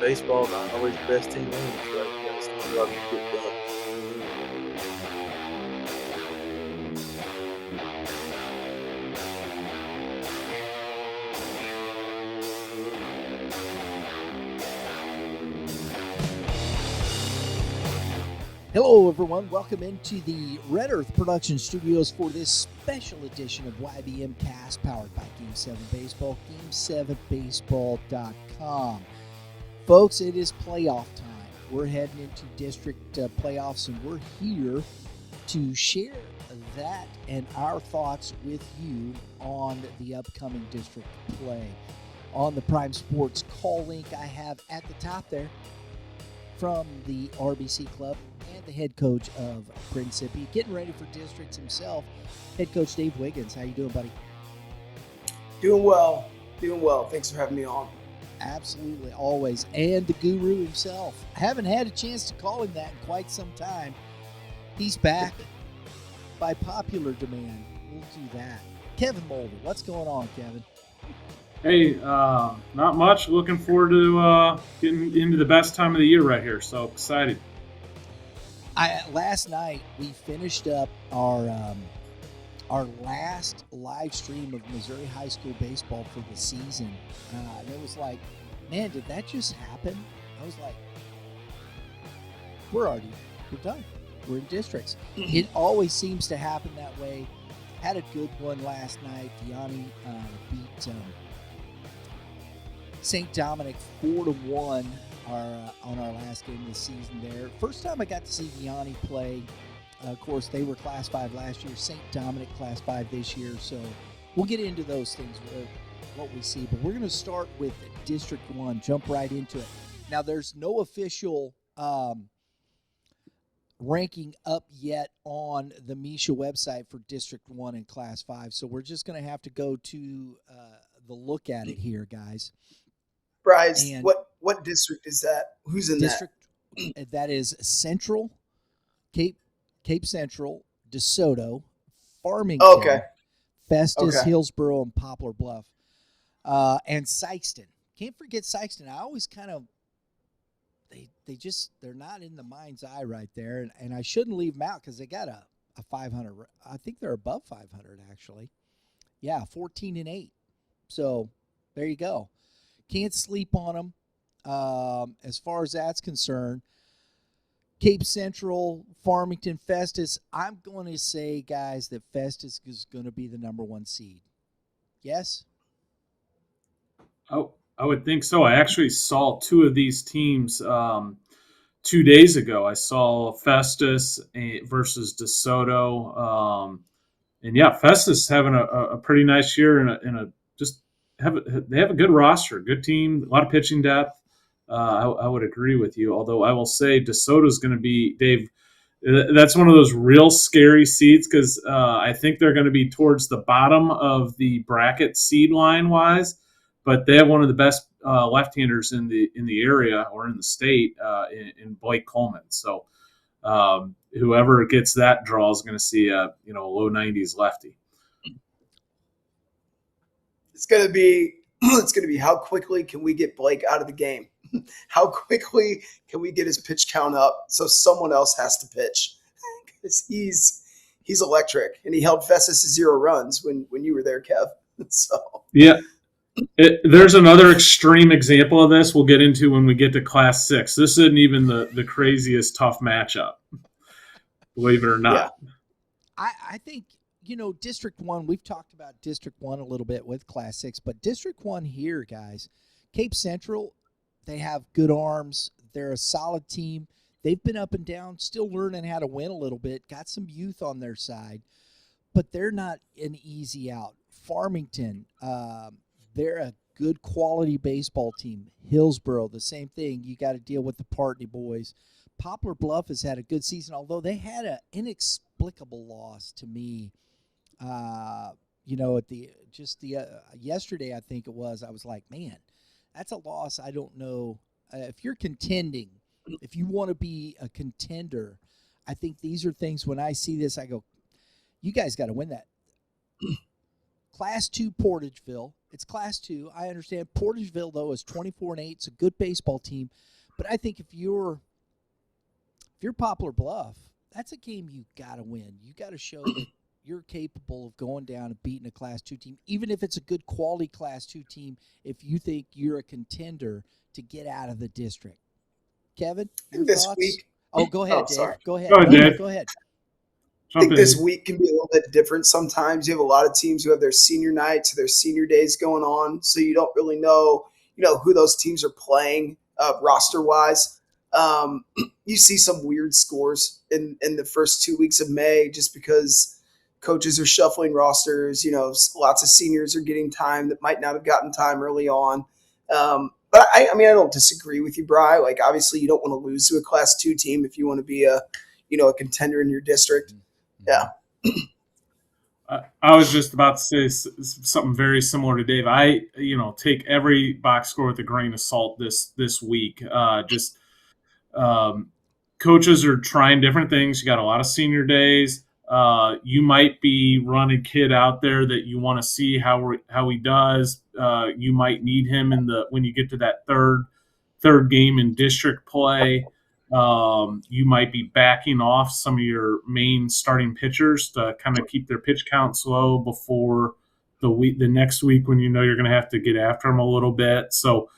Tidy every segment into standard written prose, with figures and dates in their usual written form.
baseball, not always the best team wins, right? You got to still love to get done. Hello, everyone. Welcome into the Red Earth Production Studios for this special edition of YBMcast, powered by Game 7 Baseball, game7baseball.com. Folks, it is playoff time. We're heading into district playoffs, and we're here to share that and our thoughts with you on the upcoming district play. On the Prime Sports call link I have at the top there from the RBC Club and the head coach of Principi, getting ready for districts himself, head coach Dave Wiggins. How you doing, buddy? Doing well. Thanks for having me on. Absolutely, always. And the guru himself. I haven't had a chance to call him that in quite some time. He's back by popular demand. We'll do that. Kevin Moulder, what's going on, Kevin? Hey, not much. Looking forward to getting into the best time of the year right here. So excited. Last night we finished up our last live stream of Missouri high school baseball for the season, and it was like, man, did that just happen? I was like, we're done. We're in districts. It always seems to happen that way. Had a good one last night. Vianney beat St. Dominic 4-1 on our last game of the season there. First time I got to see Vianney play. Of course, they were Class 5 last year. St. Dominic Class 5 this year. So we'll get into those things, what we see. But we're going to start with District 1, jump right into it. Now, there's no official ranking up yet on the Misha website for District 1 and Class 5. So we're just going to have to go to the look at it here, guys. Bryce, what district is that? Who's in district, that? That is Central, Cape Central, DeSoto, Farmington, Festus, Hillsboro, and Poplar Bluff, and Sykeston. Can't forget Sykeston. I always kind of they're not in the mind's eye right there, and I shouldn't leave them out because they got a 500. I think they're above 500 actually. Yeah, 14-8. So there you go. Can't sleep on them as far as that's concerned. Cape Central, Farmington, Festus. I'm going to say, guys, that Festus is going to be the number 1 seed. Yes? Oh, I would think so. I actually saw two of these teams 2 days ago. I saw Festus versus DeSoto. And yeah, Festus having a pretty nice year and they have a good roster, good team, a lot of pitching depth. I would agree with you, although I will say DeSoto is going to be, Dave, that's one of those real scary seeds because I think they're going to be towards the bottom of the bracket seed line-wise, but they have one of the best left-handers in the area or in the state in Blake Coleman. So whoever gets that draw is going to see a low 90s lefty. It's gonna be how quickly can we get Blake out of the game? How quickly can we get his pitch count up so someone else has to pitch? Because he's electric, and he held Festus to 0 runs when you were there, Kev. So yeah, there's another extreme example of this we'll get into when we get to Class 6. This isn't even the craziest tough matchup, believe it or not. Yeah. I think. District 1, we've talked about District 1 a little bit with Class 6, but District 1 here, guys, Cape Central, they have good arms. They're a solid team. They've been up and down, still learning how to win a little bit, got some youth on their side, but they're not an easy out. Farmington, they're a good quality baseball team. Hillsboro, the same thing. You got to deal with the Partney boys. Poplar Bluff has had a good season, although they had an inexplicable loss to me. Yesterday, I think it was, I was like, man, that's a loss. I don't know if you're contending, if you want to be a contender, I think these are things when I see this, I go, you guys got to win that. Class 2 Portageville. It's Class 2. I understand. Portageville, though, is 24-8. It's a good baseball team. But I think if you're Poplar Bluff, that's a game you got to win. You got to show that you're capable of going down and beating a Class 2 team, even if it's a good quality Class 2 team, if you think you're a contender to get out of the district. Kevin, your this thoughts? week. Oh, go ahead, Oh, Dave. sorry. Go ahead. Go ahead, Dave. Go ahead. I think this week can be a little bit different sometimes. You have a lot of teams who have their senior nights, their senior days going on, so you don't really know, who those teams are playing roster-wise. You see some weird scores in the first 2 weeks of May just because coaches are shuffling rosters. Lots of seniors are getting time that might not have gotten time early on. But I don't disagree with you, Bri. Like, obviously, you don't want to lose to a Class 2 team if you want to be a contender in your district. Yeah. I was just about to say something very similar to Dave. I, take every box score with a grain of salt this week. Coaches are trying different things. You got a lot of senior days. You might be running a kid out there that you want to see how he does. You might need him when you get to that third game in district play. You might be backing off some of your main starting pitchers to kind of keep their pitch count low before the next week when you're going to have to get after them a little bit. So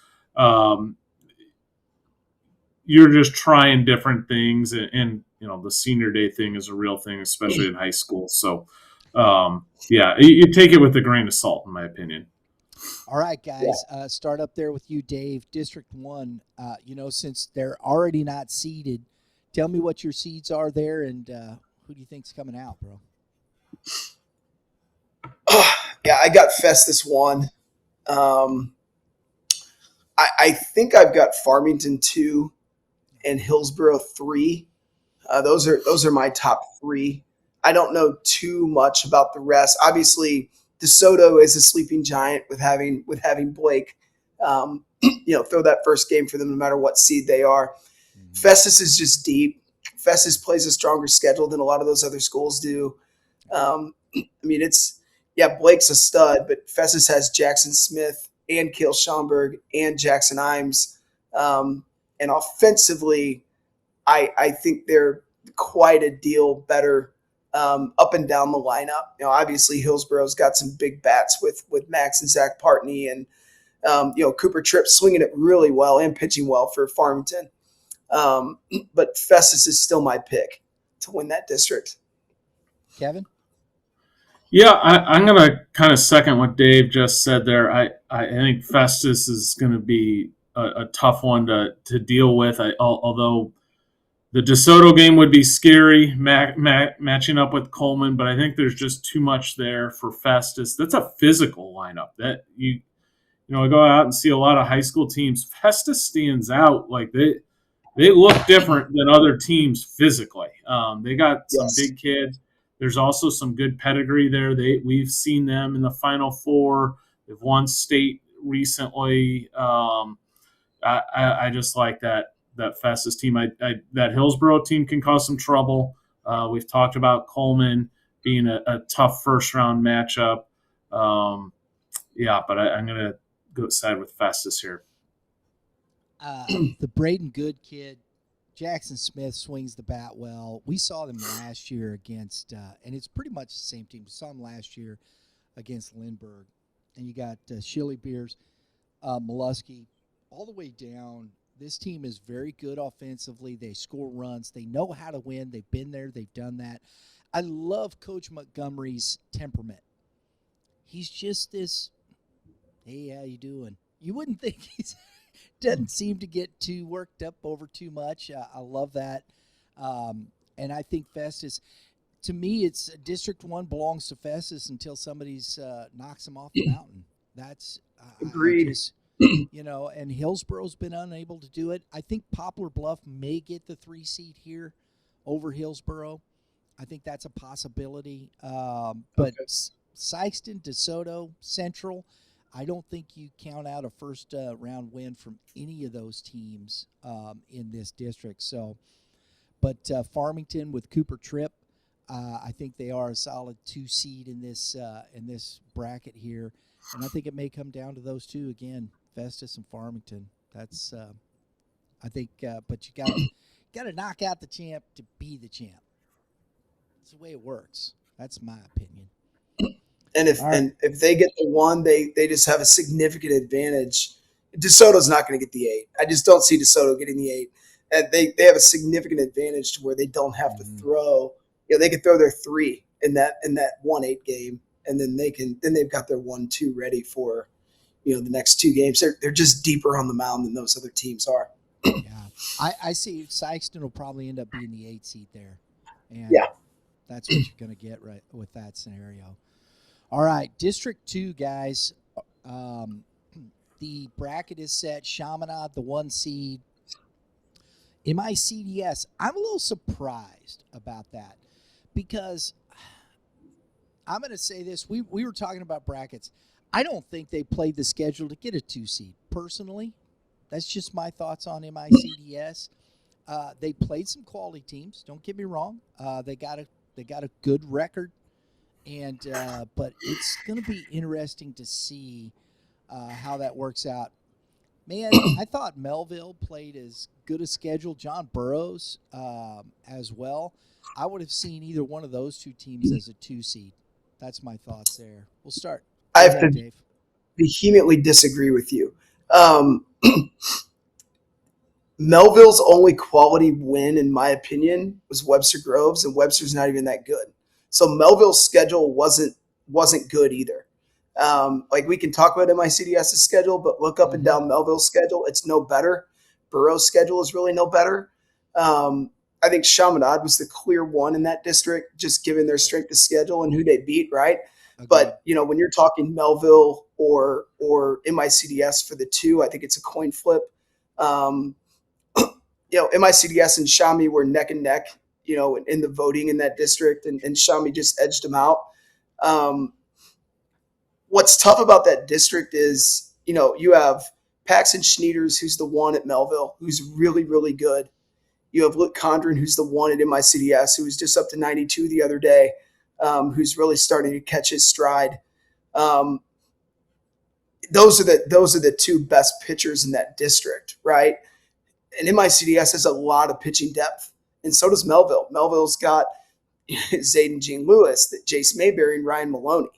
you're just trying different things, and the senior day thing is a real thing, especially in high school. So you take it with a grain of salt, in my opinion. All right, guys, start up there with you, Dave. District 1, since they're already not seeded, tell me what your seeds are there and who do you think's coming out, bro? Yeah, I got Festus 1. I think I've got Farmington 2 and Hillsborough 3. Those are my top 3. I don't know too much about the rest. Obviously, DeSoto is a sleeping giant with having Blake, throw that first game for them no matter what seed they are. Mm-hmm. Festus is just deep. Festus plays a stronger schedule than a lot of those other schools do. Blake's a stud, but Festus has Jackson Smith and Cale Schomburg and Jackson Imes. And offensively, I think they're quite a deal better up and down the lineup. Obviously Hillsborough's got some big bats with Max and Zach Partney and, Cooper Tripp swinging it really well and pitching well for Farmington. But Festus is still my pick to win that district. Kevin? Yeah, I'm going to kind of second what Dave just said there. I think Festus is going to be a tough one to deal with. Although the DeSoto game would be scary matching up with Coleman, but I think there's just too much there for Festus. That's a physical lineup that I go out and see a lot of high school teams. Festus stands out. Like they look different than other teams physically. They got some big kids. There's also some good pedigree there. We've seen them in the Final Four. They've won state recently. I just like that Festus team. That Hillsborough team can cause some trouble. We've talked about Coleman being a tough first-round matchup. But I'm going to go side with Festus here. The Braden Good kid, Jackson Smith swings the bat well. We saw them last year against, and it's pretty much the same team. We saw them last year against Lindbergh. And you got Shilly Beers, Mollusky, all the way down. This team is very good offensively. They score runs. They know how to win. They've been there. They've done that. I love Coach Montgomery's temperament. He's just this, hey, how you doing? You wouldn't think he's doesn't seem to get too worked up over too much. I love that. And I think Festus, to me, it's District 1 belongs to Festus until somebody's knocks him off the mountain. That's agreed. And Hillsborough's been unable to do it. I think Poplar Bluff may get the 3 seed here over Hillsborough. I think that's a possibility. But Sykeston, DeSoto, Central, I don't think you count out a first round win from any of those teams in this district. So, but Farmington with Cooper Tripp, I think they are a solid 2 seed in this bracket here, and I think it may come down to those two again, Festus and Farmington. That's I think, but you got to knock out the champ to be the champ. That's the way it works. That's my opinion. And if they get the 1, they just have a significant advantage. DeSoto's not going to get the 8. I just don't see DeSoto getting the 8. And they have a significant advantage to where they don't have to throw. They can throw their 3 in that 1-8 game, and then they've got their 1-2 ready for the next 2 games. They're just deeper on the mound than those other teams are. Yeah, I see Sykeston will probably end up being the 8 seed there, and that's what you're going to get right with that scenario. All right, District 2, guys. The bracket is set. Chaminade, the 1 seed. MICDS, I'm a little surprised about that because I'm going to say this. We were talking about brackets. I don't think they played the schedule to get a 2 seed, personally. That's just my thoughts on MICDS. They played some quality teams. Don't get me wrong. They got a good record, and but it's going to be interesting to see how that works out. Man, I thought Melville played as good a schedule. John Burroughs as well. I would have seen either one of those 2 teams as a 2 seed. That's my thoughts there. We'll start. I have to vehemently disagree with you. Melville's only quality win, in my opinion, was Webster Groves, and Webster's not even that good. So Melville's schedule wasn't good either. We can talk about MICDS's schedule, but look up and down Melville's schedule. It's no better. Burroughs' schedule is really no better. I think Chaminade was the clear one in that district, just given their strength of schedule and who they beat, right? Okay. But, when you're talking Melville or MICDS for the 2, I think it's a coin flip. MICDS and Shami were neck and neck, in the voting in that district, and Shami just edged them out. What's tough about that district is, you have Paxton Schneiders, who's the 1 at Melville, who's really, really good. You have Luke Condren, who's the 1 at MICDS, who was just up to 92 the other day, who's really starting to catch his stride. Those are the 2 best pitchers in that district, right? And MICDS has a lot of pitching depth, and so does Melville. Melville's got Zayden Jean Lewis, Jace Mayberry, and Ryan Maloney.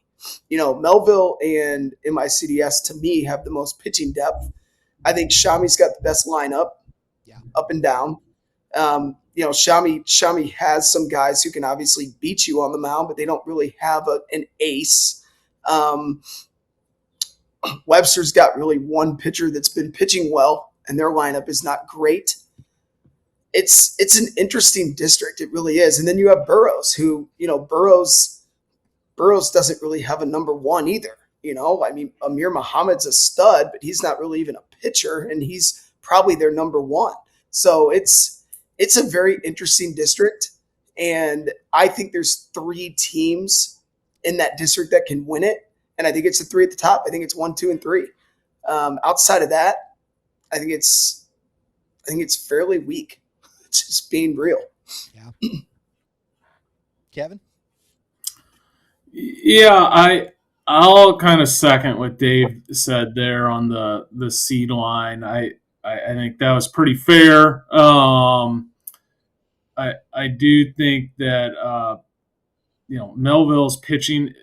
Melville and MICDS, to me, have the most pitching depth. I think Shami's got the best lineup, up and down. Shami has some guys who can obviously beat you on the mound, but they don't really have an ace. Webster's got really 1 pitcher that's been pitching well, and their lineup is not great. It's an interesting district. It really is. And then you have Burroughs, who, Burroughs doesn't really have a number 1 either. Amir Muhammad's a stud, but he's not really even a pitcher, and he's probably their number 1. So it's a very interesting district, and I think there's 3 teams in that district that can win it, and I think it's the 3 at the top. I think it's 1, 2, and 3. Outside of that, I think it's fairly weak. It's just being real. Yeah. Kevin? Yeah, I'll kind of second what Dave said there on the seed line. I think that was pretty fair. I do think that Melville's pitching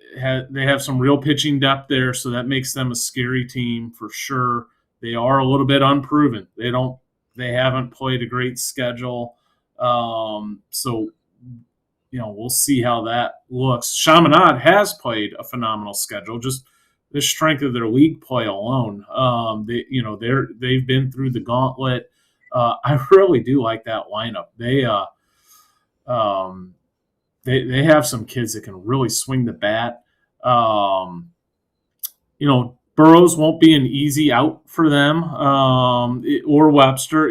they have some real pitching depth there, so that makes them a scary team for sure. They are a little bit unproven. They haven't played a great schedule, so we'll see how that looks. Chaminade has played a phenomenal schedule, just the strength of their league play alone. They've been through the gauntlet. I really do like that lineup. They have some kids that can really swing the bat. Burroughs won't be an easy out for them, or Webster.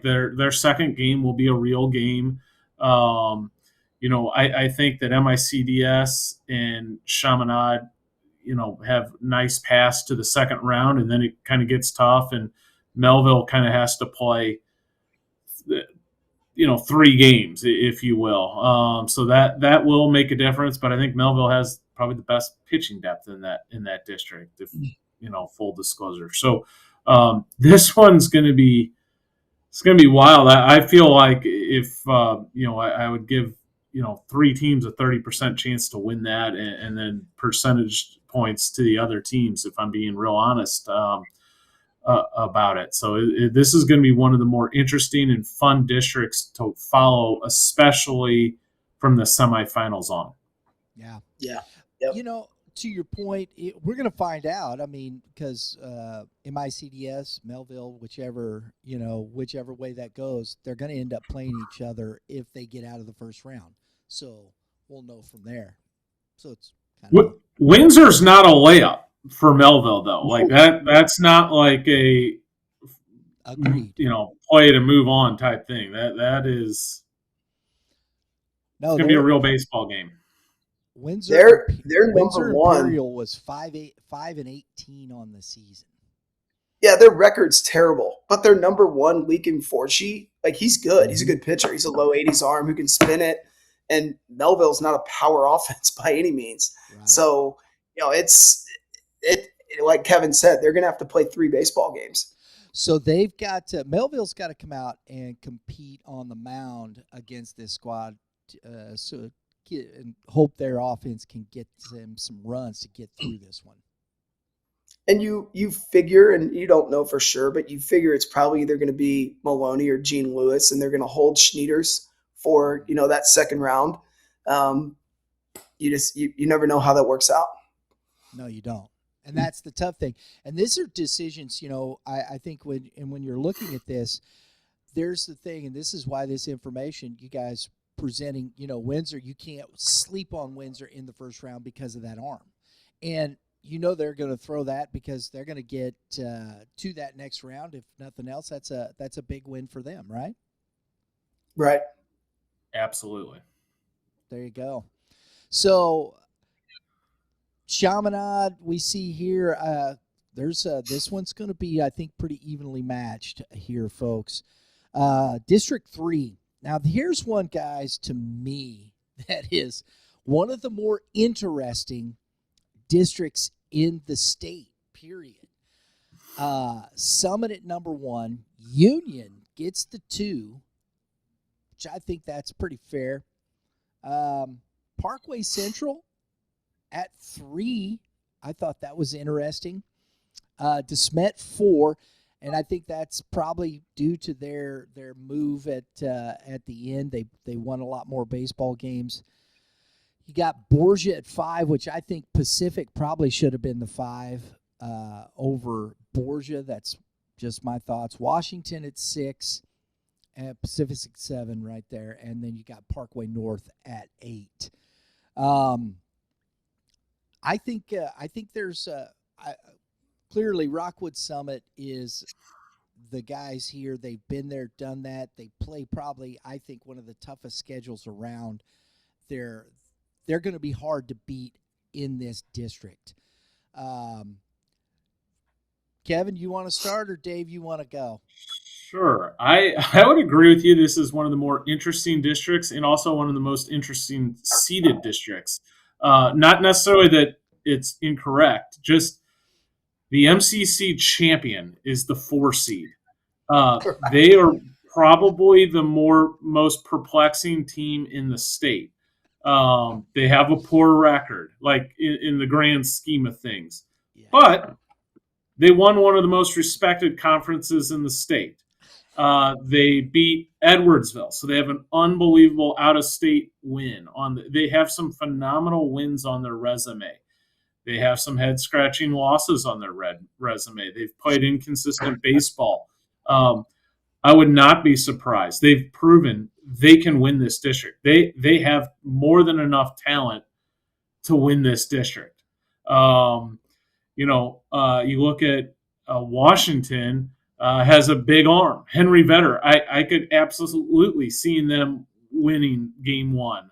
Their second game will be a real game. I think that MICDS and Chaminade, have nice pass to the second round, and then it kind of gets tough, and Melville kind of has to play, 3 games, if you will. So that will make a difference. But I think Melville has probably the best pitching depth in that district, if full disclosure. So this one's going to be wild. I feel like if I would give 3 teams a 30% chance to win that, and then percentage points to the other teams, if I'm being real honest about it. So this is going to be one of the more interesting and fun districts to follow, especially from the semifinals on. Yeah. Yep. To your point, we're going to find out. I mean, because MICDS, Melville, whichever way that goes, they're going to end up playing each other if they get out of the first round. So we'll know from there. So it's kind of Windsor's not a layup for Melville, though. Like that's not like a agreed. Play to move on type thing. That is it's going to be a real baseball game. Windsor, their Windsor number one Imperial was 5-18 on the season. Yeah, their record's terrible, but their number one, Leakin Forchi, like he's good. He's a good pitcher. He's a low 80s arm who can spin it, and Melville's not a power offense by any means. Right. So it's like Kevin said, they're going to have to play 3 baseball games. So they've got Melville's got to come out and compete on the mound against this squad. And hope their offense can get them some runs to get through this one. And you figure, and you don't know for sure, but you figure it's probably either going to be Maloney or Gene Lewis, and they're going to hold Schneiders for that second round. You never know how that works out. No, you don't. And that's the tough thing. And these are decisions, I think when you're looking at this, there's the thing, and this is why this information you guys presenting, Windsor, you can't sleep on Windsor in the first round because of that arm. And they're going to throw that because they're going to get to that next round. If nothing else, that's a big win for them, right? Right. Absolutely. There you go. So Chaminade, we see here, there's this one's going to be, I think, pretty evenly matched here, folks. District 3. Now, here's one, guys, to me, that is one of the more interesting districts in the state, period. Summit at number 1. Union gets the 2, which I think that's pretty fair. Parkway Central at 3. I thought that was interesting. Smet 4. And I think that's probably due to their move at the end. They won a lot more baseball games. You got Borgia at 5, which I think Pacific probably should have been the 5 over Borgia. That's just my thoughts. Washington at 6, and Pacific at 7 right there. And then you got Parkway North at 8. I think there's clearly, Rockwood Summit is the guys here. They've been there, done that. They play probably, I think, one of the toughest schedules around. They're going to be hard to beat in this district. Kevin, you want to start, or Dave, you want to go? Sure. I would agree with you. This is one of the more interesting districts and also one of the most interesting seeded districts. Not necessarily that it's incorrect, just the MCC champion is the 4 seed. They are probably the most perplexing team in the state. They have a poor record, like in the grand scheme of things. Yeah. But they won one of the most respected conferences in the state. They beat Edwardsville, so they have an unbelievable out-of-state win. They have some phenomenal wins on their resume. They have some head-scratching losses on their resume. They've played inconsistent baseball. I would not be surprised. They've proven they can win this district. They have more than enough talent to win this district. You look at Washington has a big arm. Henry Vetter, I could absolutely see them winning game 1.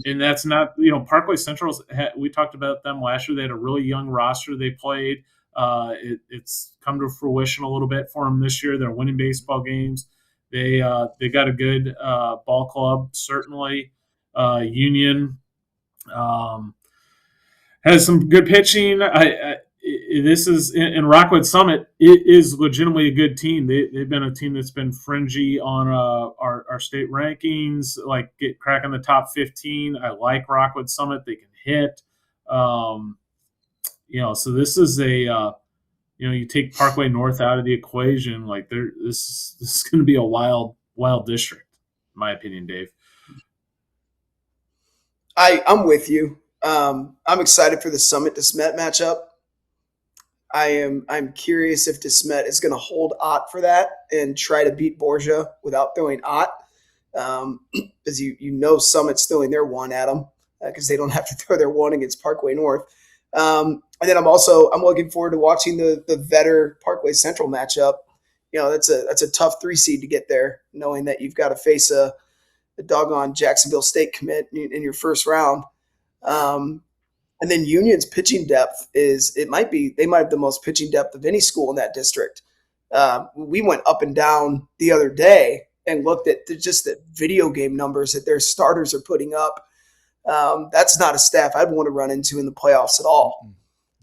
And that's not, Parkway Central, we talked about them last year. They had a really young roster they played. It's come to fruition a little bit for them this year. They're winning baseball games. They got a good ball club, certainly. Union has some good pitching. This is in Rockwood Summit. It is legitimately a good team. They've been a team that's been fringy on our state rankings, like cracking the top 15. I like Rockwood Summit. They can hit. So this is a you take Parkway North out of the equation, like this is going to be a wild district, in my opinion, Dave. I'm with you. I'm excited for the Summit to Smet matchup. I'm curious if DeSmet is going to hold Ott for that and try to beat Borgia without throwing Ott, because Summit's throwing their one at them because they don't have to throw their one against Parkway North. And then I'm looking forward to watching the Vetter Parkway Central matchup. That's a tough 3 seed to get there, knowing that you've got to face a doggone Jacksonville State commit in your first round. And then Union's pitching depth they might have the most pitching depth of any school in that district. We went up and down the other day and looked at just the video game numbers that their starters are putting up. That's not a staff I'd want to run into in the playoffs at all.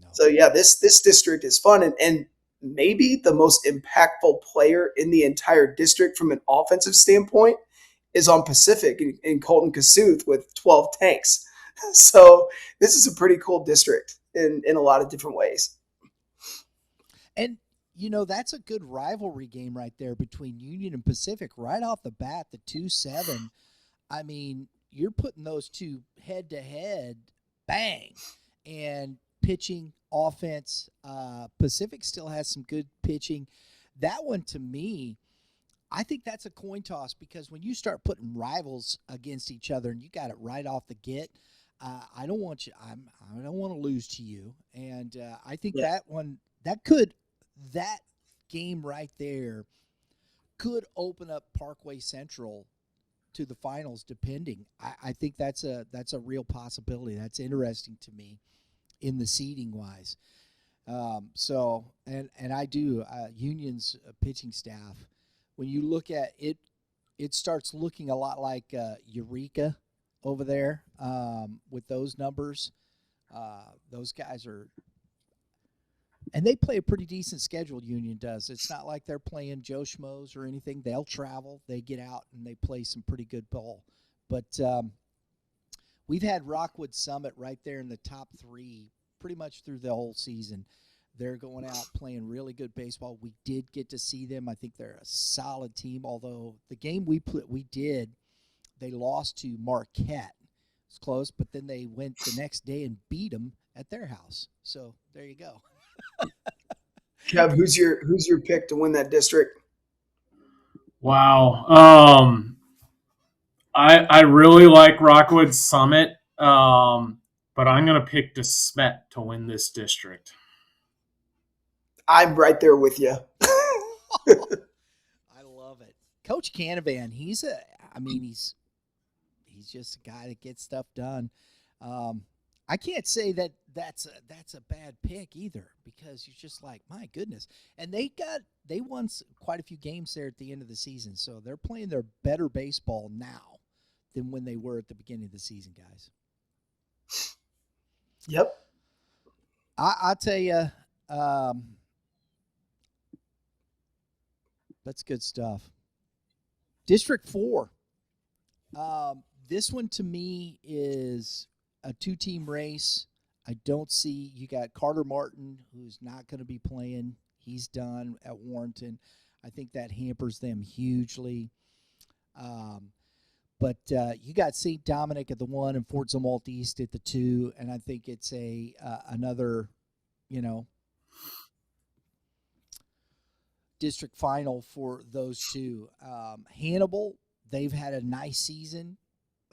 No. So yeah, this district is fun, and maybe the most impactful player in the entire district from an offensive standpoint is on Pacific in Colton Kasuth with 12 tanks. So this is a pretty cool district in a lot of different ways. And, that's a good rivalry game right there between Union and Pacific right off the bat, the 2-7. I mean, you're putting those two head to head, bang, and pitching, offense. Pacific still has some good pitching. That one, to me, I think that's a coin toss, because when you start putting rivals against each other and you got it right off the get, I don't want you. I don't want to lose to you, and I think that game right there could open up Parkway Central to the finals, depending. I think that's a real possibility. That's interesting to me in the seeding wise. So I do Union's pitching staff. When you look at it, it starts looking a lot like Eureka over there with those numbers. Those guys are, and they play a pretty decent schedule. Union does. It's not like they're playing Joe Schmoes or anything. They'll travel, they get out, and they play some pretty good ball. But we've had Rockwood Summit right there in the top 3 pretty much through the whole season. They're going out playing really good baseball. We did get to see them. I think they're a solid team, although the game they lost to Marquette. It's close, but then they went the next day and beat them at their house. So there you go. Kev, who's your pick to win that district? Wow. I really like Rockwood Summit, but I'm going to pick DeSmet to win this district. I'm right there with you. I love it. Coach Canavan, he's just a guy that gets stuff done. I can't say that's a bad pick either, because you're just like, my goodness. And they won quite a few games there at the end of the season, so they're playing their better baseball now than when they were at the beginning of the season, guys. Yep. I'll tell you, that's good stuff. District 4. This one to me is a 2-team race. I don't see, you got Carter Martin, who's not going to be playing. He's done at Warrenton. I think that hampers them hugely. But you got St. Dominic at the 1 and Fort Zumwalt East at the 2, and I think it's another, district final for those two. Hannibal, they've had a nice season.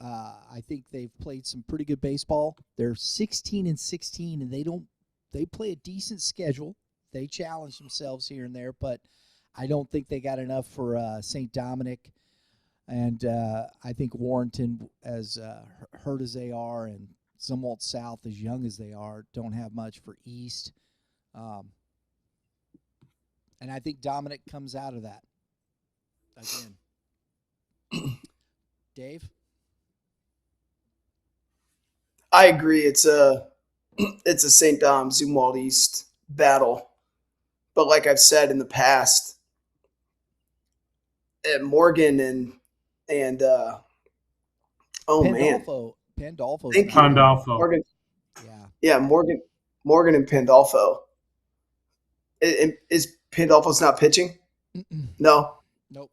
I think they've played some pretty good baseball. They're 16-16, and they play a decent schedule. They challenge themselves here and there, but I don't think they got enough for St. Dominic. And I think Warrenton, as hurt as they are, and Zumwalt South, as young as they are, don't have much for East. And I think Dominic comes out of that again. Dave? I agree. It's a St. Dom Zumwalt East battle. But like I've said in the past, Morgan and Pandolfo. Pandolfo's Thank not you. good. Pandolfo. Morgan, Yeah. Morgan and Pandolfo. Is Pandolfo's not pitching? Mm-mm. No, Nope.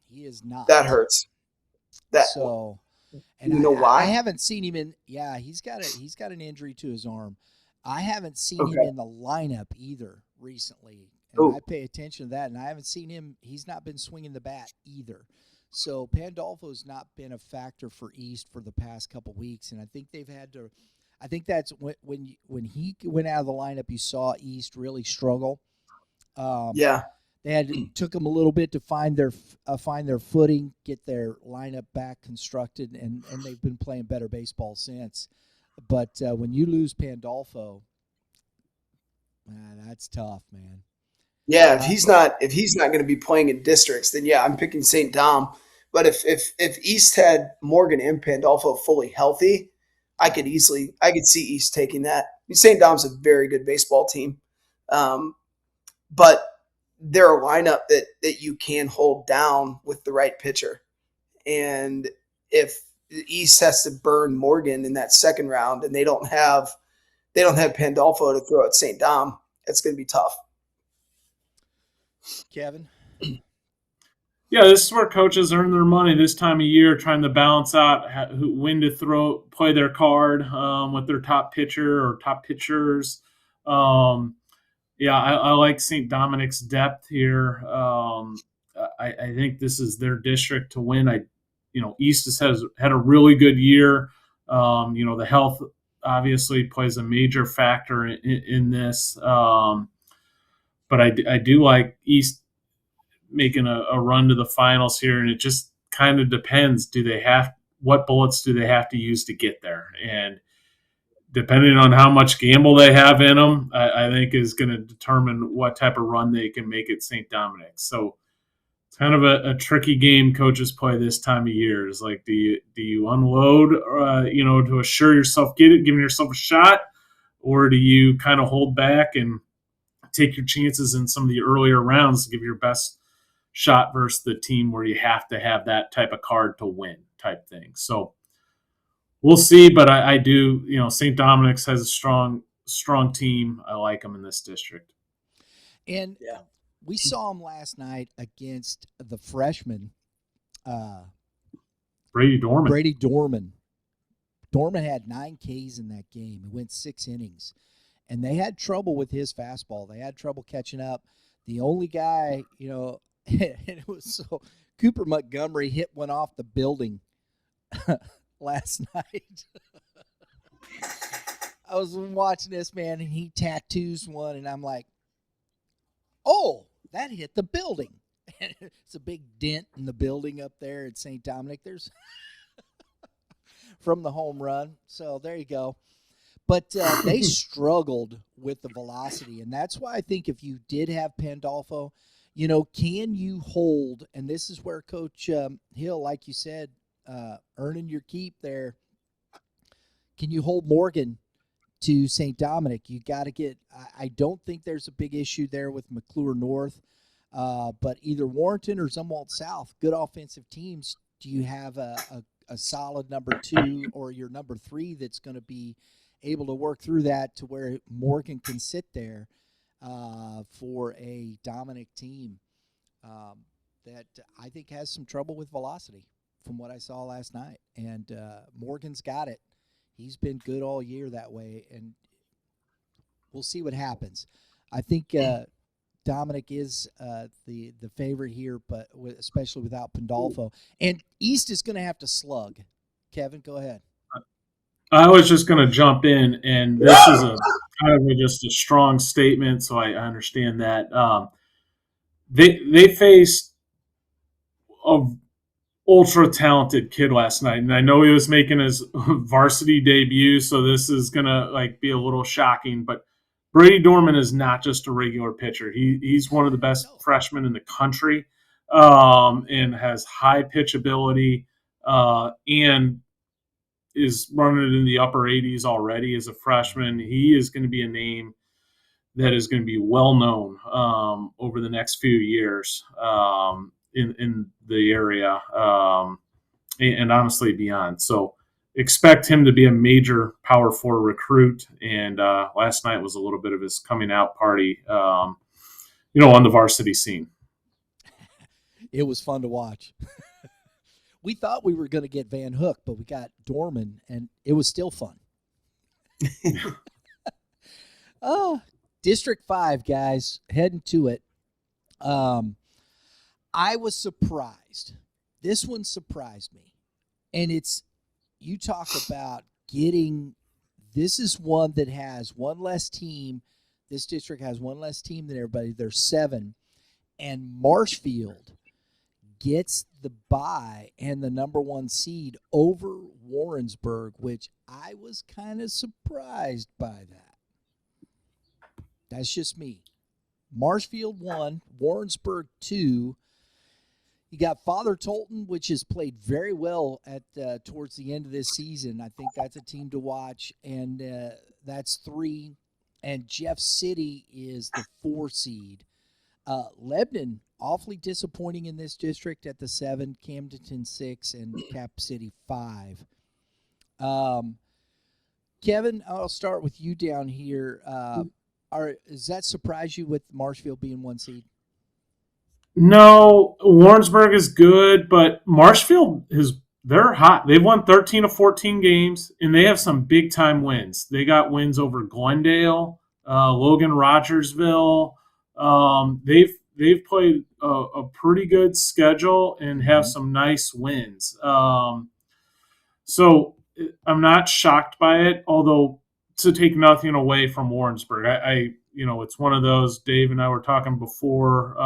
He is not. that hurts. That So, and you know why? I haven't seen him in. Yeah, he's got an injury to his arm. I haven't seen him Okay. in the lineup either recently, and Oh. I pay attention to that. And I haven't seen him. He's not been swinging the bat either. So Pandolfo's not been a factor for East for the past couple weeks, and I think they've had to. I think that's when he went out of the lineup, you saw East really struggle. yeah. They took them a little bit to find their footing, get their lineup back constructed, and they've been playing better baseball since. But when you lose Pandolfo, that's tough, man. Yeah, if he's not going to be playing in districts, then yeah, I'm picking St. Dom. But if East had Morgan and Pandolfo fully healthy, I could see East taking that. St. Dom's a very good baseball team, but they're a lineup that you can hold down with the right pitcher. And if the East has to burn Morgan in that second round, and they don't have Pandolfo to throw at St. Dom, it's going to be tough. Kevin? Yeah, this is where coaches earn their money this time of year, trying to balance out when to play their card with their top pitcher or top pitchers. I like St. Dominic's depth here. I think this is their district to win. East has had a really good year. The health obviously plays a major factor in this. But I do like East making a run to the finals here, and it just kind of depends. What bullets do they have to use to get there? And depending on how much gamble they have in them, I think is going to determine what type of run they can make at St. Dominic's. So it's kind of a tricky game coaches play this time of year. Is like, do you unload, to assure yourself giving yourself a shot, or do you kind of hold back and take your chances in some of the earlier rounds to give your best shot versus the team where you have to have that type of card to win type thing. So we'll see, but I do, St. Dominic's has a strong team. I like them in this district. And we saw him last night against the freshman, Brady Dorman. Dorman had 9 Ks in that game. He went 6 innings. And they had trouble with his fastball. They had trouble catching up. The only guy, and it was so Cooper Montgomery hit one off the building last night. I was watching this, man, and he tattoos one, and I'm like, oh, that hit the building. It's a big dent in the building up there at St. Dominic. There's from the home run. So there you go. But they struggled with the velocity, and that's why I think if you did have Pandolfo, can you hold, and this is where Coach Hill, like you said, earning your keep there, can you hold Morgan to St. Dominic? You got to get – I don't think there's a big issue there with McClure North, but either Warrenton or Zumwalt South, good offensive teams, do you have a solid number 2 or your number 3 that's going to be – able to work through that to where Morgan can sit there for a Dominic team that I think has some trouble with velocity from what I saw last night. And Morgan's got it. He's been good all year that way, and we'll see what happens. I think Dominic is the favorite here, but especially without Pandolfo. And East is going to have to slug. Kevin, go ahead. I was just going to jump in, and this is just a strong statement, so I understand that. They faced a ultra talented kid last night, and I know he was making his varsity debut, so this is going to be a little shocking. But Brady Dorman is not just a regular pitcher; he's one of the best freshmen in the country. and has high pitch ability, and is running it in the upper 80s already as a freshman. He is going to be a name that is going to be well known over the next few years in the area, and honestly beyond. So expect him to be a major Power 4 recruit. And last night was a little bit of his coming out party, on the varsity scene. It was fun to watch. We thought we were going to get Van Hook, but we got Dorman, and it was still fun. District 5, guys, heading to it. I was surprised. This one surprised me. And you talk about this is one that has one less team. This district has one less team than everybody. There's 7. And Marshfield gets the bye and the number 1 seed over Warrensburg, which I was kind of surprised by that. That's just me. Marshfield 1, Warrensburg 2. You got Father Tolton, which has played very well at towards the end of this season. I think that's a team to watch, and that's 3. And Jeff City is the 4 seed. Lebanon, awfully disappointing in this district at the 7, Camden 6, and Cap City 5. Kevin, I'll start with you down here. Does that surprise you with Marshfield being 1 seed? No, Warrensburg is good, but Marshfield they're hot. They've won 13 of 14 games, and they have some big-time wins. They got wins over Glendale, Logan Rogersville. They've played a pretty good schedule and have some nice wins. So I'm not shocked by it, although to take nothing away from Warrensburg. It's one of those, Dave and I were talking before,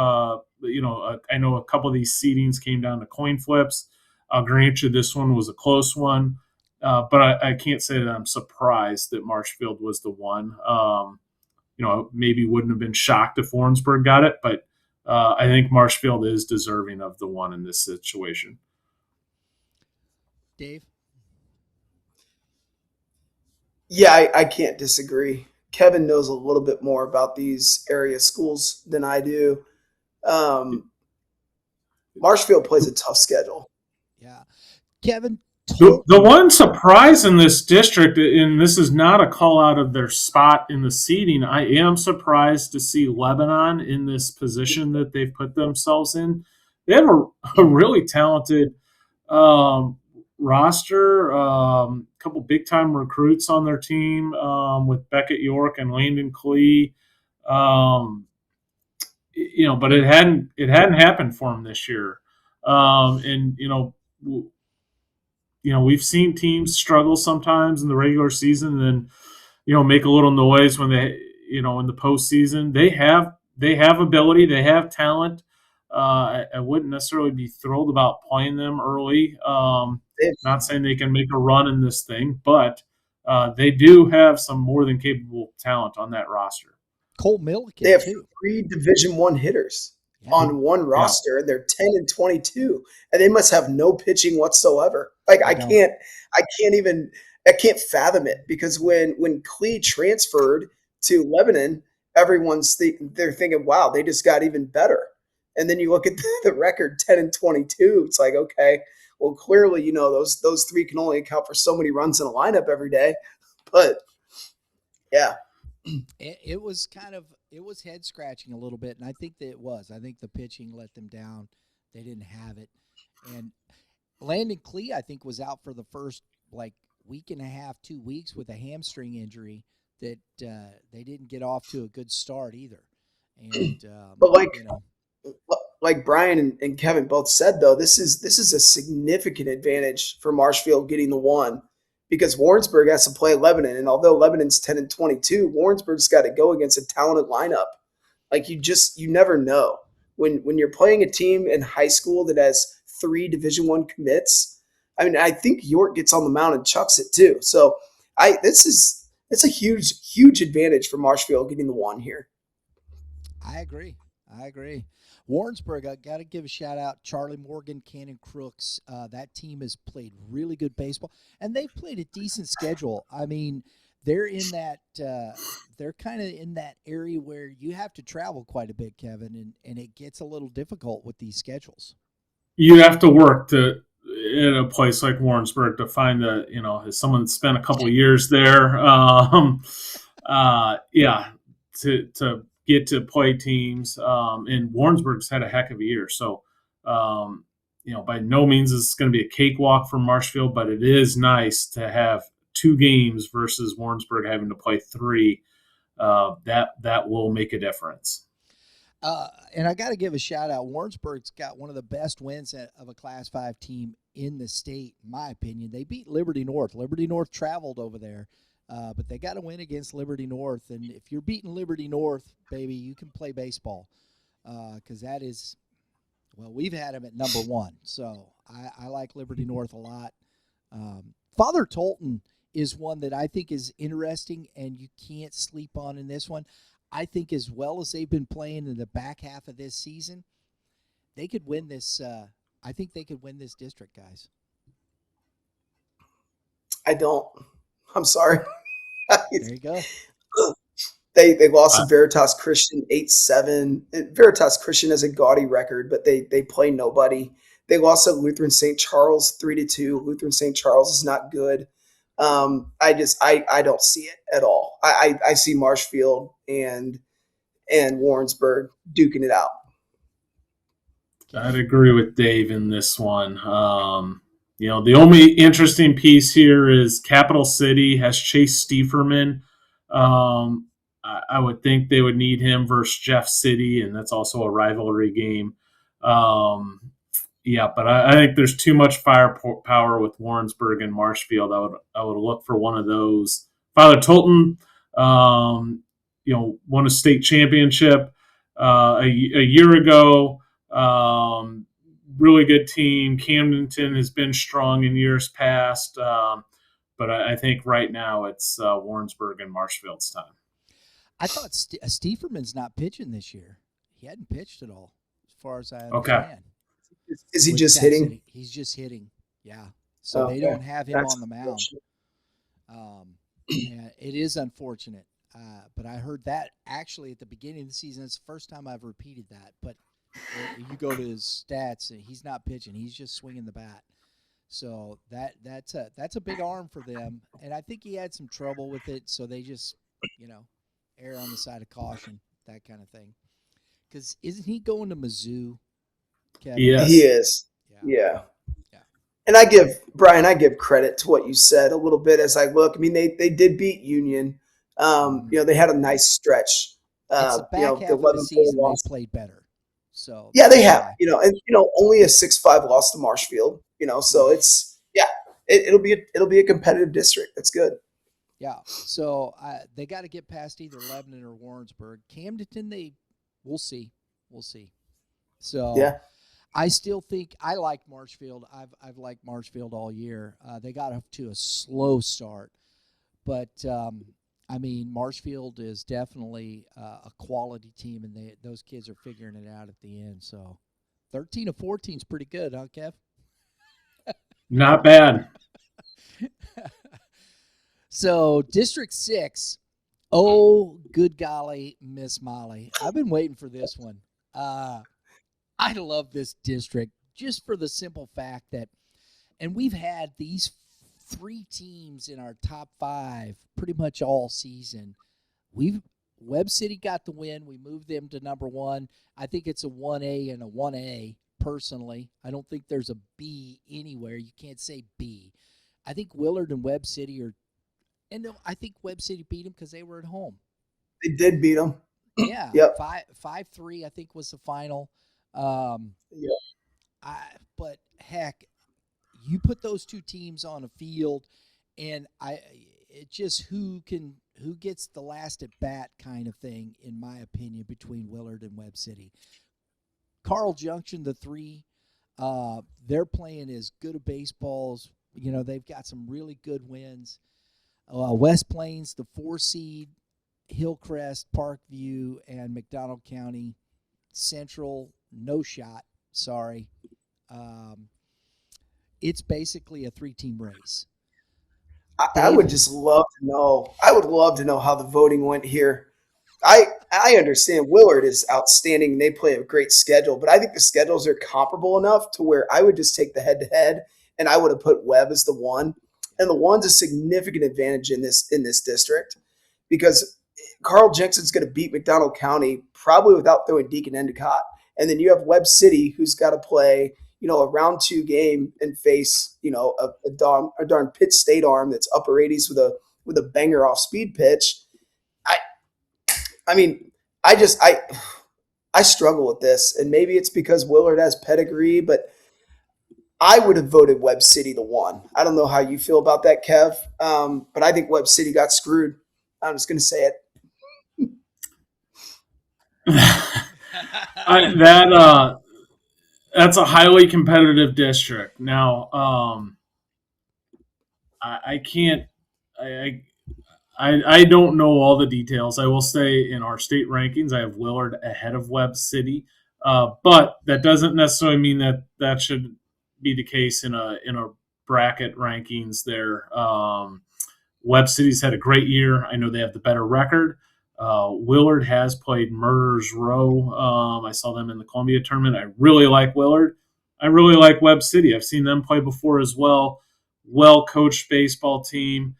I know a couple of these seedings came down to coin flips. I'll grant you this one was a close one, but I can't say that I'm surprised that Marshfield was the one. Maybe wouldn't have been shocked if Warrensburg got it, but I think Marshfield is deserving of the one in this situation. Dave? Yeah, I can't disagree. Kevin knows a little bit more about these area schools than I do. Marshfield plays a tough schedule. Yeah. Kevin, the one surprise in this district, and this is not a call out of their spot in the seeding, I am surprised to see Lebanon in this position that they've put themselves in. They have a really talented roster, couple big-time recruits on their team with Beckett York and Landon Klee. But it hadn't happened for them this year. We've seen teams struggle sometimes in the regular season and then, make a little noise when they, in the postseason. They have ability, they have talent. I wouldn't necessarily be thrilled about playing them early. Not saying they can make a run in this thing, but they do have some more than capable talent on that roster. Cole Milliken, they have too. 3 Division I hitters on one roster, and they're 10 and 22, and they must have no pitching whatsoever. Like I can't fathom it, because when Klee transferred to Lebanon, they're thinking, wow, they just got even better. And then you look at the record, 10 and 22. It's like, okay, well, clearly, those 3 can only account for so many runs in a lineup every day. But yeah. It was head scratching a little bit, and I think that it was. I think the pitching let them down. They didn't have it. And Landon Klee, I think, was out for the first week and a half, 2 weeks with a hamstring injury that they didn't get off to a good start either. And but like Brian and Kevin both said, though, this is a significant advantage for Marshfield getting the 1. Because Warrensburg has to play Lebanon, and although Lebanon's 10 and 22, Warrensburg's got to go against a talented lineup. Like you never know when you're playing a team in high school that has 3 Division I commits. I mean, I think York gets on the mound and chucks it too. So it's a huge advantage for Marshfield getting the 1 here. I agree. Warrensburg, I got to give a shout out. Charlie Morgan, Cannon Crooks. That team has played really good baseball, and they've played a decent schedule. I mean, they're in that. They're kind of in that area where you have to travel quite a bit, Kevin, and it gets a little difficult with these schedules. You have to work in a place like Warrensburg to find as someone that spent a couple of years there. To get to play teams. And Warrensburg's had a heck of a year. So, by no means is it going to be a cakewalk for Marshfield, but it is nice to have 2 games versus Warrensburg having to play 3. That will make a difference. And I got to give a shout out. Warrensburg's got one of the best wins of a Class 5 team in the state, in my opinion. They beat Liberty North. Liberty North traveled over there, but they got to win against Liberty North. And if you're beating Liberty North, baby, you can play baseball because that is, well, we've had them at number 1. So I like Liberty North a lot. Father Tolton is one that I think is interesting, and you can't sleep on in this one. I think as well as they've been playing in the back half of this season, they could win this. I think they could win this district, guys. I don't. I'm sorry. There you go. They lost to Veritas Christian 8-7. Veritas Christian has a gaudy record, but they play nobody. They lost at Lutheran St. Charles 3-2. Lutheran St. Charles is not good. I don't see it at all. I see Marshfield and Warrensburg duking it out. I'd agree with Dave in this one. The only interesting piece here is Capital City has Chase Stieferman. I would think they would need him versus Jeff City, and that's also a rivalry game. But I think there's too much firepower with Warrensburg and Marshfield. I would look for one of those. Father Tolton, won a state championship a year ago. Really good team. Camdenton has been strong in years past, but I think right now it's Warrensburg and Marshfield's time. I thought Stieferman's not pitching this year. He hadn't pitched at all, as far as I understand. Okay. Is he just hitting? He's just hitting, yeah. So they don't have him on the mound. And it is unfortunate. But I heard that actually at the beginning of the season. It's the first time I've repeated that. But you go to his stats, and he's not pitching. He's just swinging the bat. So that's a big arm for them. And I think he had some trouble with it, so they just, err on the side of caution, that kind of thing. Because isn't he going to Mizzou, Kevin? Yes. He is. Yeah. And I give credit to what you said a little bit as I look. I mean, they did beat Union. They had a nice stretch. It's the back half of the season they played better. So yeah, they have. Only a 6-5 loss to Marshfield. So it's it'll be a competitive district. That's good. Yeah. So they got to get past either Lebanon or Warrensburg. Camdenton, we'll see. So yeah. I still think I like Marshfield. I've liked Marshfield all year. They got off to a slow start, but Marshfield is definitely a quality team, and those kids are figuring it out at the end. So 13-14 is pretty good, huh, Kev? Not bad. So District 6. Oh, good golly, Miss Molly. I've been waiting for this one. I love this district just for the simple fact that, and we've had these 3 teams in our top 5 pretty much all season. Webb City got the win. We moved them to number 1. I think it's a 1A and a 1A, personally. I don't think there's a B anywhere. You can't say B. I think Willard and Webb City I think Webb City beat them because they were at home. They did beat them. Yeah. Yep. 5-3, I think, was the final. But heck, you put those 2 teams on a field, and it just who gets the last at bat kind of thing, in my opinion, between Willard and Webb City. Carl Junction, the 3, they're playing as good a baseball as, they've got some really good wins. West Plains, the 4 seed, Hillcrest, Parkview, and McDonald County Central, no shot. Sorry. It's basically a 3-team race. I would just love to know. I would love to know how the voting went here. I understand Willard is outstanding. They play a great schedule, but I think the schedules are comparable enough to where I would just take the head-to-head, and I would have put Webb as the 1. And the 1's a significant advantage in this district because Carl Jenkson's going to beat McDonald County probably without throwing Deacon Endicott. And then you have Webb City, who's got to play, a round 2 game and face, a darn Pitt State arm that's upper 80s with a banger off speed pitch. I struggle with this, and maybe it's because Willard has pedigree, but I would have voted Webb City the 1. I don't know how you feel about that, Kev, but I think Webb City got screwed. I'm just going to say it. That's a highly competitive district. Now, I can't. I don't know all the details. I will say in our state rankings, I have Willard ahead of Webb City, but that doesn't necessarily mean that should be the case in a bracket rankings there. Webb City's had a great year. I know they have the better record. Willard has played Murderers Row. I saw them in the Columbia tournament. I really like Willard. I really like Webb City. I've seen them play before as well. Well-coached baseball team.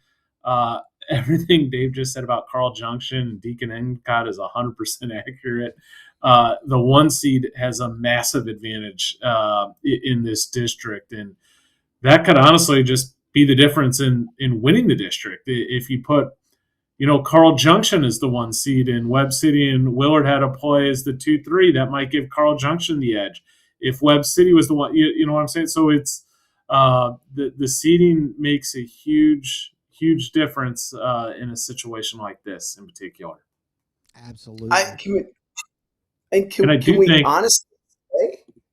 Everything Dave just said about Carl Junction and Deacon Endicott is 100% accurate. The 1 seed has a massive advantage in this district, and that could honestly just be the difference in winning the district. If you put, Carl Junction is the 1 seed in Webb City and Willard had to play as the 2-3, that might give Carl Junction the edge. If Webb City was the 1, you know what I'm saying? So it's the seeding makes a huge difference in a situation like this in particular. Absolutely.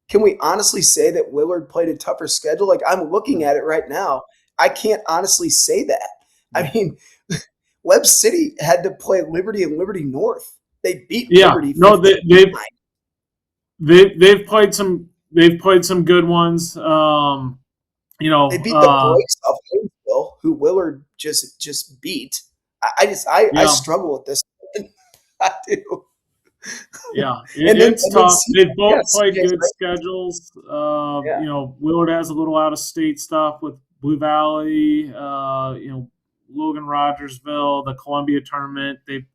Can we honestly say that Willard played a tougher schedule? Like, I'm looking at it right now. I can't honestly say that. I mean, Webb City had to play Liberty and Liberty North. They beat Liberty. No, they've played some good ones. They beat the Brakes of Hayesville, who Willard just beat. I struggle with this. I do. Yeah, it's tough. They've both played good schedules. Willard has a little out-of-state stuff with Blue Valley, Logan Rogersville, the Columbia tournament. They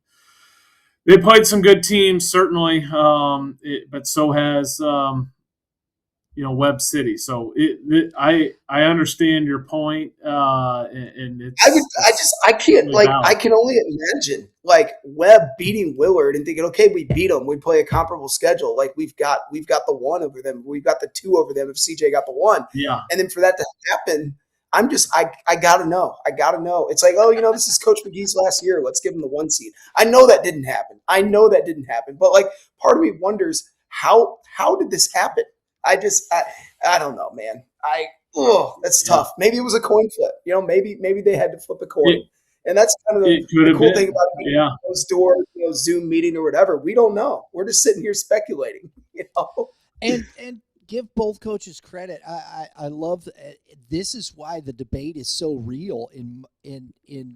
played some good teams, certainly, but so has Webb City. So I understand your point, and it's I can only imagine like Webb beating Willard and thinking, okay, we beat them. We play a comparable schedule. Like we've got the 1 over them. We've got the 2 over them. If CJ got the 1, and then for that to happen, I gotta know. It's like, this is Coach McGee's last year. Let's give him the 1 seed. I know that didn't happen. But like, part of me wonders how did this happen? I don't know, man. That's tough. Maybe it was a coin flip. Maybe they had to flip a coin. And that's kind of the cool thing about being closed door, Zoom meeting or whatever. We don't know. We're just sitting here speculating, And give both coaches credit. I love this is why the debate is so real in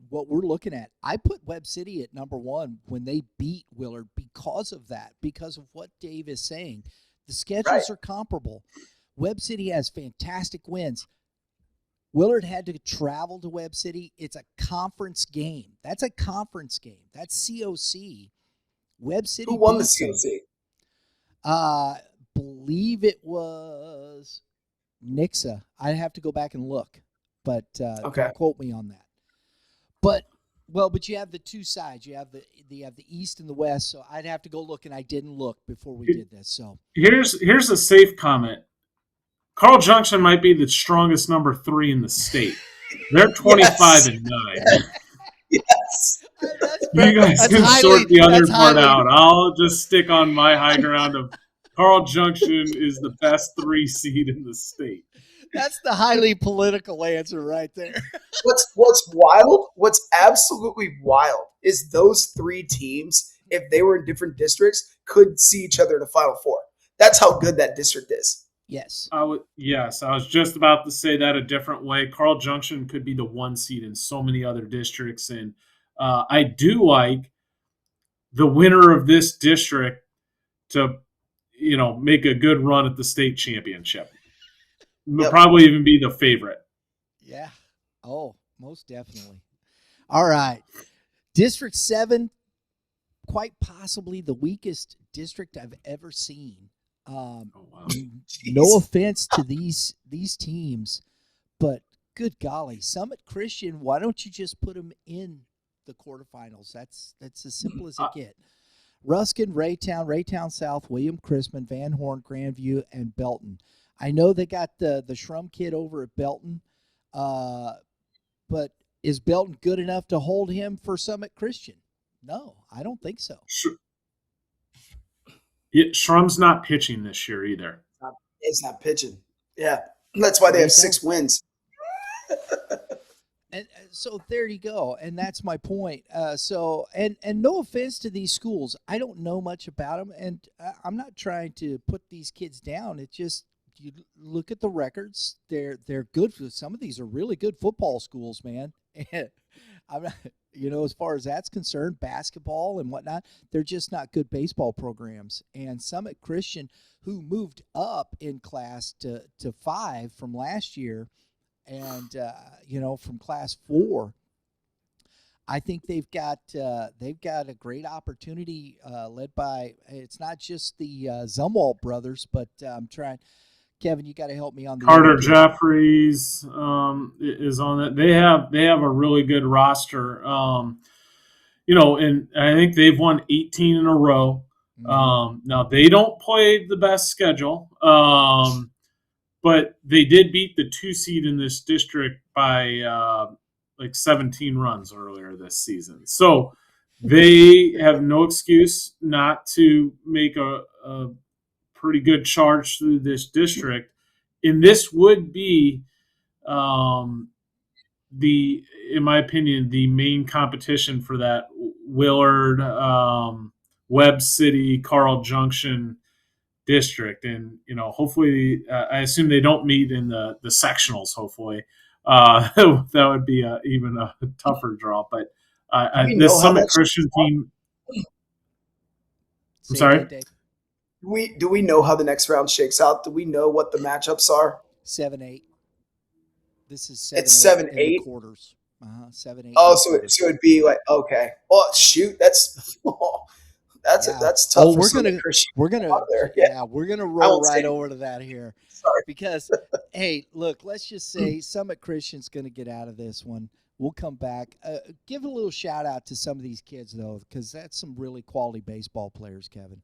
what we're looking at. I put Webb City at number 1 when they beat Willard because of that, because of what Dave is saying. The schedules are comparable. Webb City has fantastic wins. Willard had to travel to Webb City. It's a conference game. That's a conference game. That's COC. Webb City. Who won the COC? Believe it was Nixa. I'd have to go back and look, but don't quote me on that. But you have the 2 sides. You have the East and the West. So I'd have to go look, and I didn't look before we did this. So here's a safe comment. Carl Junction might be the strongest number 3 in the state. They're 25 and 9. Yes. You guys can sort the other part out. I'll just stick on my high ground of Carl Junction is the best 3 seed in the state. That's the highly political answer right there. What's wild? What's absolutely wild is those 3 teams, if they were in different districts, could see each other in the Final Four. That's how good that district is. Yes. Yes, I was just about to say that a different way. Carl Junction could be the 1 seed in so many other districts, and I do like the winner of this district to, make a good run at the state championship. Yep. Probably even be the favorite. Yeah. Oh, most definitely. All right. District 7, quite possibly the weakest district I've ever seen. Oh, wow. No offense to these teams, but good golly, Summit Christian, why don't you just put them in the quarterfinals? That's as simple as it gets. Ruskin, Raytown South, William Chrisman, Van Horn, Grandview, and Belton. I know they got the Shrum kid over at Belton, but is Belton good enough to hold him for Summit Christian? No, I don't think so. Shrum's not pitching this year either. It's not pitching. Yeah, that's why they have 6 wins. And so there you go, and that's my point. And no offense to these schools, I don't know much about them, and I'm not trying to put these kids down. It's just you look at the records; they're good. Some of these are really good football schools, man. And I'm not, as far as that's concerned, basketball and whatnot, they're just not good baseball programs. And Summit Christian, who moved up in class to 5 from last year. And from class 4, I think they've got a great opportunity led by. It's not just the Zumwalt brothers, but I'm trying. Kevin, you got to help me on the Carter Jeffries is on it. They have a really good roster. And I think they've won 18 in a row. Mm-hmm. Now they don't play the best schedule. But they did beat the 2 seed in this district by 17 runs earlier this season. So they have no excuse not to make a pretty good charge through this district. And this would be, in my opinion, the main competition for that Willard, Webb City, Carl Junction district. And hopefully I assume they don't meet in the sectionals. Hopefully that would be even a tougher draw, but this Summit Christian team, I'm sorry, do we know how the next round shakes out? Do we know what the matchups are? 7-8. This is 7-8. It's 7-8 quarters. 7-8. Oh, so it'd be like, okay, well, shoot, that's that's tough. We're gonna roll right over to that here. Sorry. Because hey, look, let's just say Summit Christian's gonna get out of this one. We'll come back. Give a little shout out to some of these kids though, because that's some really quality baseball players, Kevin.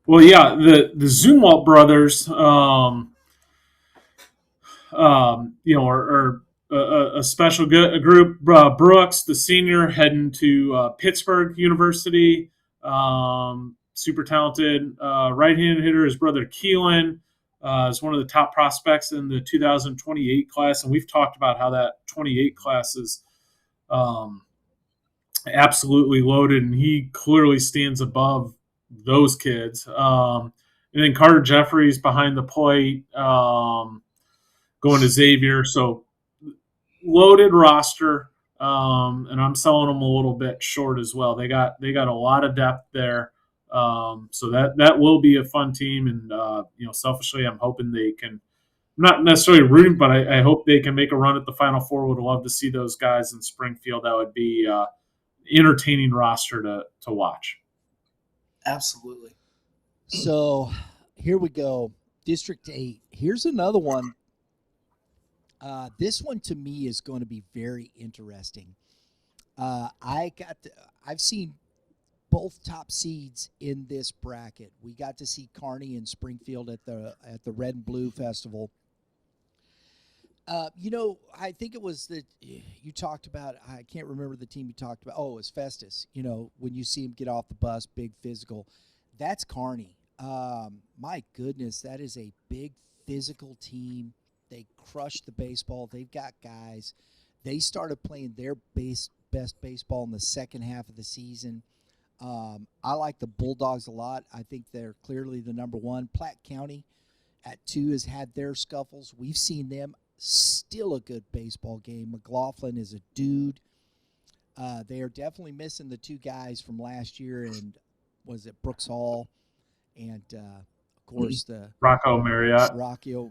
Well, yeah, the Zumwalt brothers, are a special group. Brooks, the senior, heading to Pittsburgh University. Super talented right-handed hitter. His brother Keelan is one of the top prospects in the 2028 class, and we've talked about how that 28 class is absolutely loaded, and he clearly stands above those kids. And then Carter Jeffries behind the plate, going to Xavier. So loaded roster, and I'm selling them a little bit short as well. They got a lot of depth there, so that will be a fun team. And selfishly, I'm hoping they can. I'm not necessarily rooting, but I hope they can make a run at the Final Four. Would love to see those guys in Springfield. That would be entertaining roster to watch. Absolutely. So here we go. District 8. Here's another one. This one to me is going to be very interesting. I've seen both top seeds in this bracket. We got to see Kearney and Springfield at the Red and Blue Festival. I think it was that you talked about. I can't remember the team you talked about. Oh, it was Festus. When you see him get off the bus, big physical. That's Kearney. My goodness, that is a big physical team. They crush the baseball. They've got guys. They started playing their best baseball in the second half of the season. I like the Bulldogs a lot. I think they're clearly the number one. Platte County at 2 has had their scuffles. We've seen them. Still a good baseball game. McLaughlin is a dude. They are definitely missing the 2 guys from last year, and was it Brooks Hall and of course the Rocco Marriott.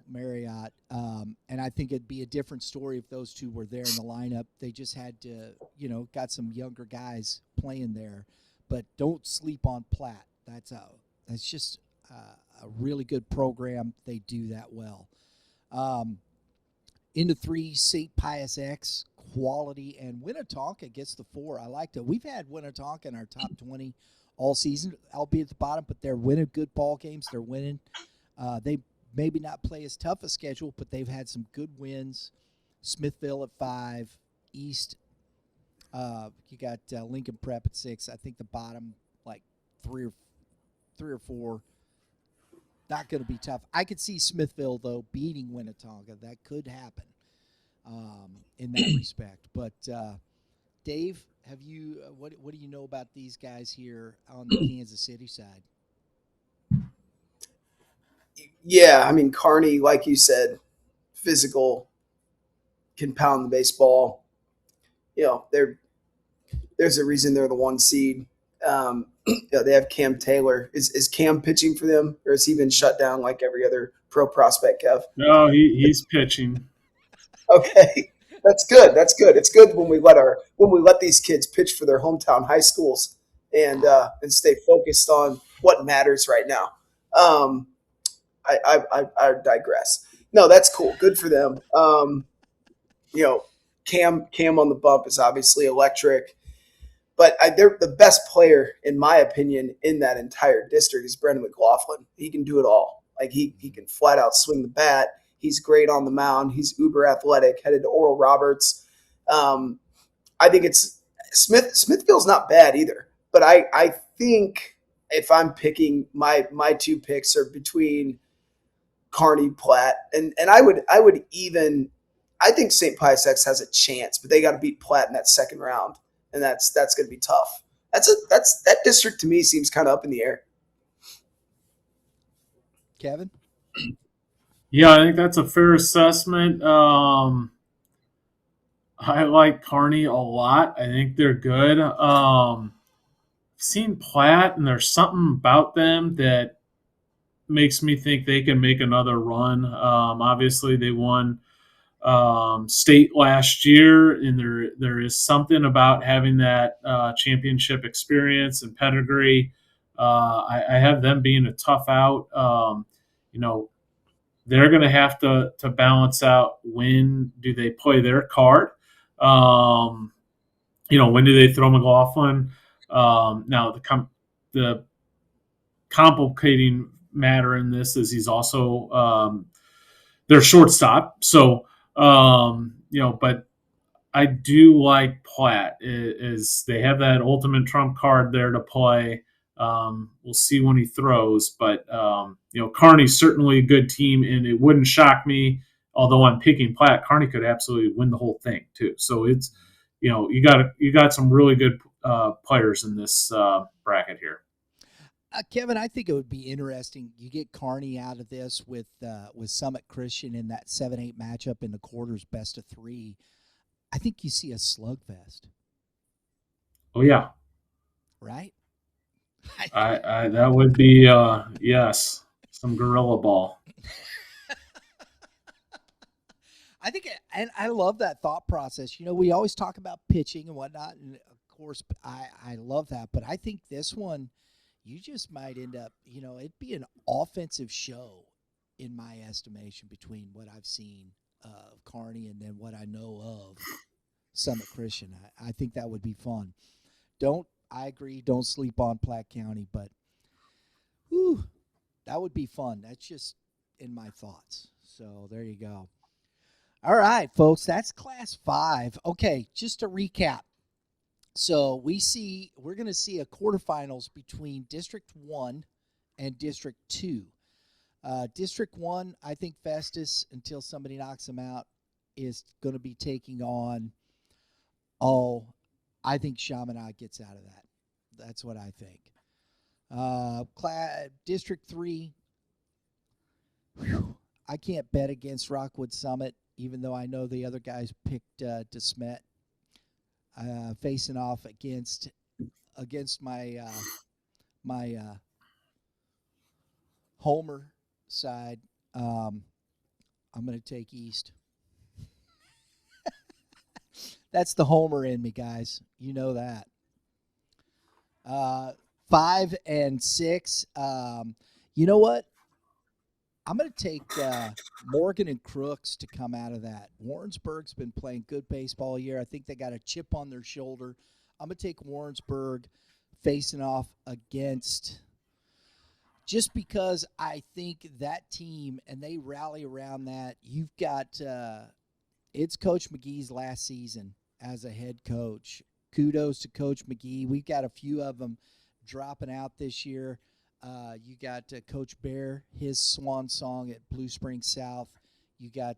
Marriott. And I think it'd be a different story if those 2 were there in the lineup. They just had to, got some younger guys playing there. But don't sleep on Platte. That's just a really good program. They do that well. Into 3, St. Pius X, quality, and Winnetonka gets the 4. I liked it. We've had Winnetonka in our top 20 all season, albeit at the bottom, but they're winning good ball games. They're winning. They maybe not play as tough a schedule, but they've had some good wins. Smithville at 5, East. You got Lincoln Prep at 6. I think the bottom, like 3 or 4. Not going to be tough. I could see Smithville, though, beating Winnetonka. That could happen in that respect. But, Dave, have you what do you know about these guys here on the Kansas City side? Yeah, I mean, Kearney, like you said, physical, can pound the baseball. There's a reason they're the 1 seed. They have Cam Taylor. Is Cam pitching for them, or has he been shut down like every other pro prospect, Kev? No, he's pitching. Okay, that's good. That's good. It's good when we let these kids pitch for their hometown high schools and stay focused on what matters right now. I digress. No, that's cool. Good for them. Cam on the bump is obviously electric. But they're the best player, in my opinion, in that entire district is Brendan McLaughlin. He can do it all. Like he can flat out swing the bat. He's great on the mound. He's uber athletic. Headed to Oral Roberts. I think it's Smithville's not bad either. But I think if I'm picking my 2 picks are between Kearney, Platte, and I think St. Pius X has a chance, but they got to beat Platte in that second round. And that's going to be tough. That district to me seems kind of up in the air. Kevin? Yeah, I think that's a fair assessment. I like Kearney a lot. I think they're good. I've seen Platte, and there's something about them that makes me think they can make another run. Obviously, they won state last year, and there is something about having that championship experience and pedigree. I have them being a tough out. They're going to have to balance out when do they play their card. When do they throw McLaughlin? Now the complicating matter in this is he's also their shortstop. So. But I do like Platte is they have that ultimate trump card there to play. We'll see when he throws, but Kearney's certainly a good team, and it wouldn't shock me. Although I'm picking Platte, Kearney could absolutely win the whole thing too. So it's you got some really good players in this bracket here. Kevin, I think it would be interesting. You get Kearney out of this with Summit Christian in that 7-8 matchup in the quarters, best of 3. I think you see a slugfest. Oh yeah, right. I that would be yes, some gorilla ball. I think, and I love that thought process. We always talk about pitching and whatnot, and of course, I love that. But I think this one. You just might end up, it'd be an offensive show in my estimation between what I've seen of Kearney and then what I know of Summit Christian. I think that would be fun. I agree, don't sleep on Platte County, but that would be fun. That's just in my thoughts. So there you go. All right, folks, that's Class 5. Okay, just to recap. So we're going to see a quarterfinals between District 1 and District 2. District 1, I think Festus, until somebody knocks him out, is going to be taking on, I think Chaminade gets out of that. That's what I think. District 3. Whew, I can't bet against Rockwood Summit, even though I know the other guys picked Smet. Facing off against my my Homer side. I'm going to take East. That's the Homer in me, guys. You know that. 5 and 6. You know what? I'm going to take Morgan and Crooks to come out of that. Warrensburg's been playing good baseball all year. I think they got a chip on their shoulder. I'm going to take Warrensburg facing off against, just because I think that team, and they rally around that. You've got it's Coach McGee's last season as a head coach. Kudos to Coach McGee. We've got a few of them dropping out this year. You got Coach Bear, his swan song at Blue Springs South. You got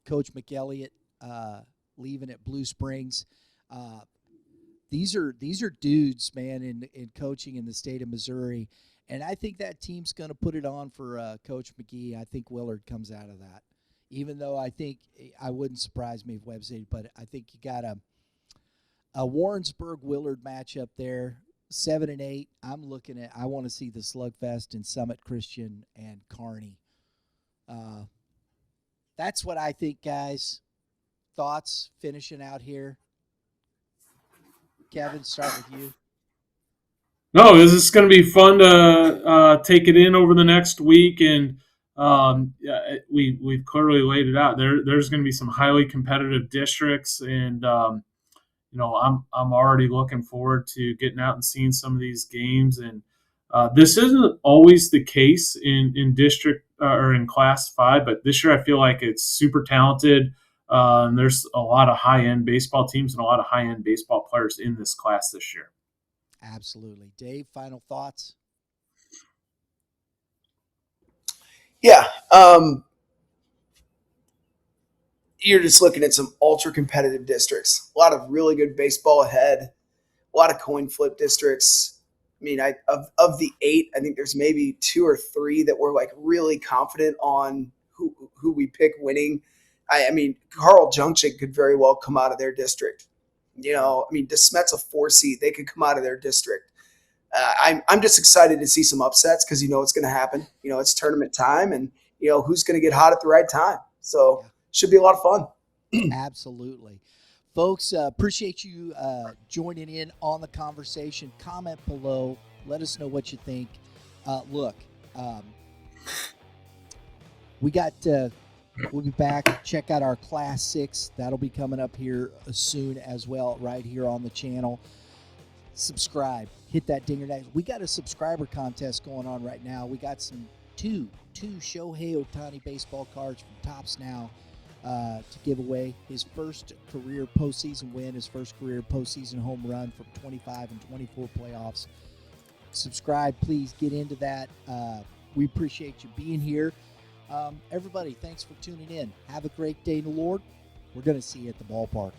Coach McElliott leaving at Blue Springs. These are dudes, man, in coaching in the state of Missouri. And I think that team's going to put it on for Coach McGee. I think Willard comes out of that. Even though I think I wouldn't surprise me if Webb City, but I think you got a Warrensburg-Willard matchup there, 7 and 8. I want to see the slugfest in Summit Christian and Kearney. That's what I think, guys. Thoughts finishing out here? Kevin, start with you. No, this is going to be fun to take it in over the next week, and we've clearly laid it out. There's going to be some highly competitive districts, and I'm already looking forward to getting out and seeing some of these games. And this isn't always the case in district or in Class 5, but this year I feel like it's super talented. And there's a lot of high-end baseball teams and a lot of high-end baseball players in this class this year. Absolutely. Dave, final thoughts? Yeah. You're just looking at some ultra-competitive districts. A lot of really good baseball ahead. A lot of coin flip districts. I mean, of the 8, I think there's maybe 2 or 3 that we're like really confident on who we pick winning. I mean, Carl Junction could very well come out of their district. DeSmet's a 4 seed. They could come out of their district. I'm just excited to see some upsets because it's going to happen. It's tournament time, and who's going to get hot at the right time. So should be a lot of fun. Absolutely. Folks, appreciate you joining in on the conversation. Comment below. Let us know what you think. We'll be back. Check out our Class 6. That'll be coming up here soon as well, right here on the channel. Subscribe. Hit that dinger next. We got a subscriber contest going on right now. We got two Shohei Ohtani baseball cards from Tops Now to give away. His first career postseason win, his first career postseason home run from 25 and 24 playoffs. Subscribe, please get into that. We appreciate you being here. Everybody, thanks for tuning in. Have a great day in the Lord. We're going to see you at the ballpark.